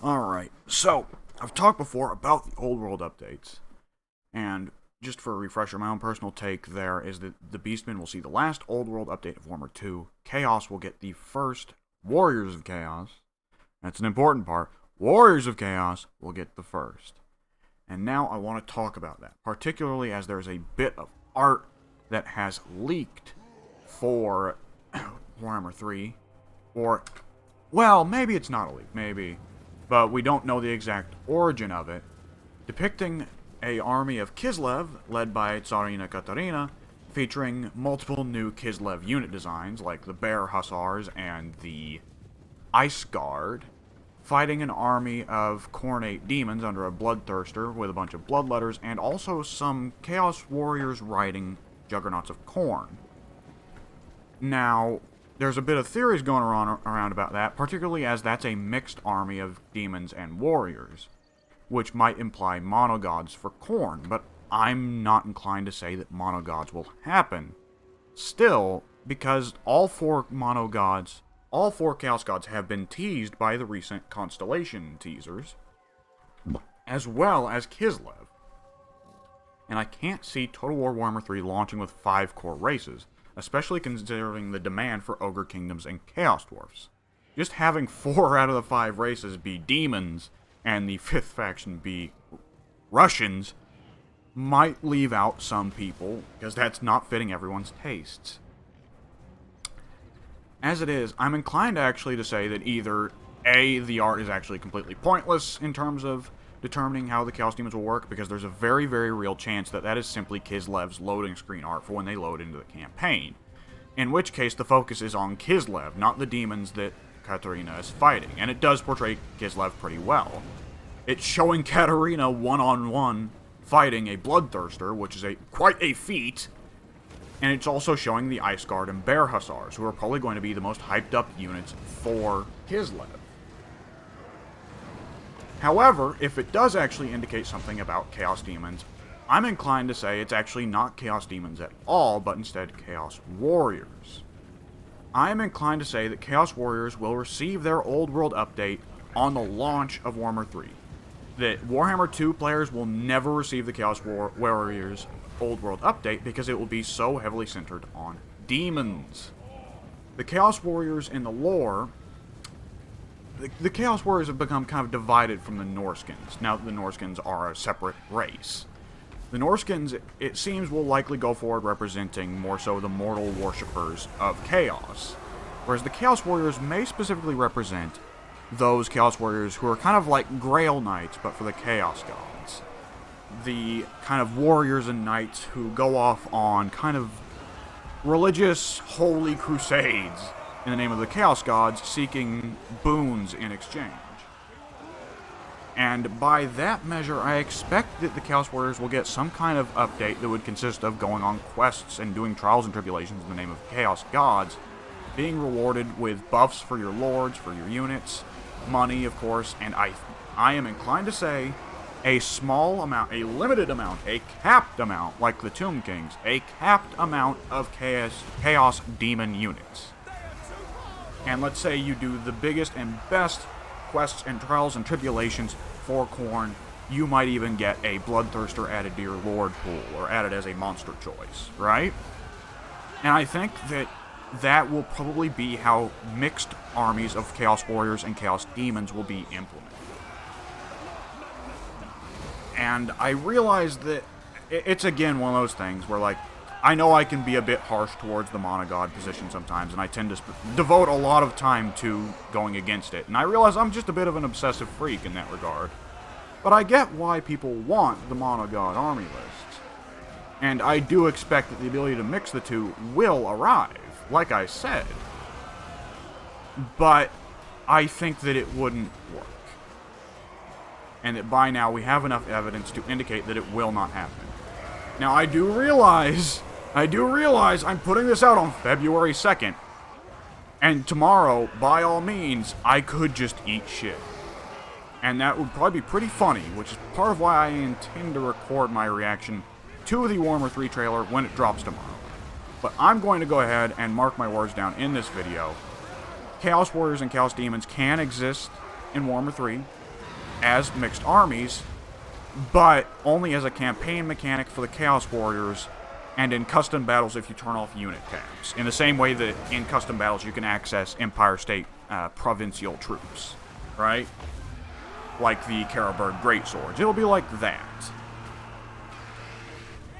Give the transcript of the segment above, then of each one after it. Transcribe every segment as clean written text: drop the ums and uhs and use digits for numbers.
Alright, so, I've talked before about the old world updates, and just for a refresher, my own personal take there is that the Beastmen will see the last old world update of Warhammer 2, Chaos will get the first, Warriors of Chaos, that's an important part, Warriors of Chaos will get the first. And now I want to talk about that, particularly as there's a bit of art that has leaked for Warhammer 3, or, well, maybe it's not a leak, maybe, but we don't know the exact origin of it, depicting a army of Kislev, led by Tsarina Katarina, featuring multiple new Kislev unit designs, like the Bear Hussars and the Ice Guard, fighting an army of Khornate demons under a Bloodthirster with a bunch of bloodletters, and also some Chaos Warriors riding Juggernauts of Khorne. Now, there's a bit of theories going around about that, particularly as that's a mixed army of demons and warriors, which might imply monogods for Khorne, but I'm not inclined to say that monogods will happen. Still, because all four Chaos Gods have been teased by the recent Constellation teasers, as well as Kislev. And I can't see Total War Warhammer 3 launching with 5 core races, especially considering the demand for Ogre Kingdoms and Chaos Dwarfs. Just having 4 out of the 5 races be demons, and the 5th faction be Russians, might leave out some people, because that's not fitting everyone's tastes. As it is, I'm inclined actually to say that either A, the art is actually completely pointless in terms of determining how the Chaos Demons will work, because there's a very, very real chance that that is simply Kislev's loading screen art for when they load into the campaign. In which case, the focus is on Kislev, not the demons that Katarina is fighting, and it does portray Kislev pretty well. It's showing Katarina one-on-one fighting a Bloodthirster, which is quite a feat, and it's also showing the Ice Guard and Bear Hussars, who are probably going to be the most hyped up units for Kislev. However, if it does actually indicate something about Chaos Demons, I'm inclined to say it's actually not Chaos Demons at all, but instead Chaos Warriors. I am inclined to say that Chaos Warriors will receive their Old World update on the launch of Warhammer 3. That Warhammer 2 players will never receive the Chaos Warriors Old World update because it will be so heavily centered on demons. The Chaos Warriors in the lore... The Chaos Warriors have become kind of divided from the Norskins, now that the Norskins are a separate race. The Norskins, it seems, will likely go forward representing more so the mortal worshippers of Chaos, whereas the Chaos Warriors may specifically represent those Chaos Warriors who are kind of like Grail Knights, but for the Chaos Gods. The kind of warriors and knights who go off on kind of religious, holy crusades in the name of the Chaos Gods, seeking boons in exchange. And by that measure, I expect that the Chaos Warriors will get some kind of update that would consist of going on quests and doing trials and tribulations in the name of Chaos Gods, being rewarded with buffs for your lords, for your units, money, of course, and I am inclined to say a small amount, a limited amount, a capped amount, like the Tomb Kings, a capped amount of Chaos Demon units. And let's say you do the biggest and best quests and trials and tribulations for Khorne, you might even get a Bloodthirster added to your Lord pool, or added as a monster choice, right? And I think that that will probably be how mixed armies of Chaos Warriors and Chaos Demons will be implemented. And I realize that it's again one of those things where, like, I know I can be a bit harsh towards the monogod position sometimes, and I tend to devote a lot of time to going against it. And I realize I'm just a bit of an obsessive freak in that regard. But I get why people want the monogod army lists. And I do expect that the ability to mix the two will arrive, like I said. But I think that it wouldn't work. And that by now we have enough evidence to indicate that it will not happen. Now, I do realize I'm putting this out on February 2nd, and tomorrow, by all means, I could just eat shit. And that would probably be pretty funny, which is part of why I intend to record my reaction to the Warhammer 3 trailer when it drops tomorrow. But I'm going to go ahead and mark my words down in this video. Chaos Warriors and Chaos Demons can exist in Warhammer 3. as mixed armies, but only as a campaign mechanic for the Chaos Warriors, and in custom battles if you turn off unit caps. In the same way that in custom battles you can access Empire State provincial troops, right? Like the Karaberg Greatswords. It'll be like that.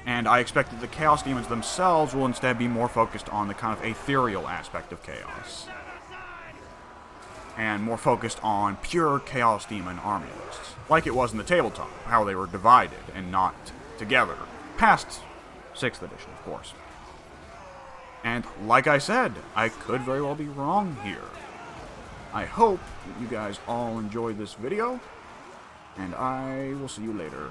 And I expect that the Chaos Demons themselves will instead be more focused on the kind of ethereal aspect of Chaos. And more focused on pure Chaos Demon army lists. Like it was in the tabletop, how they were divided and not together. Past 6th edition, of course. And like I said, I could very well be wrong here. I hope that you guys all enjoyed this video, and I will see you later.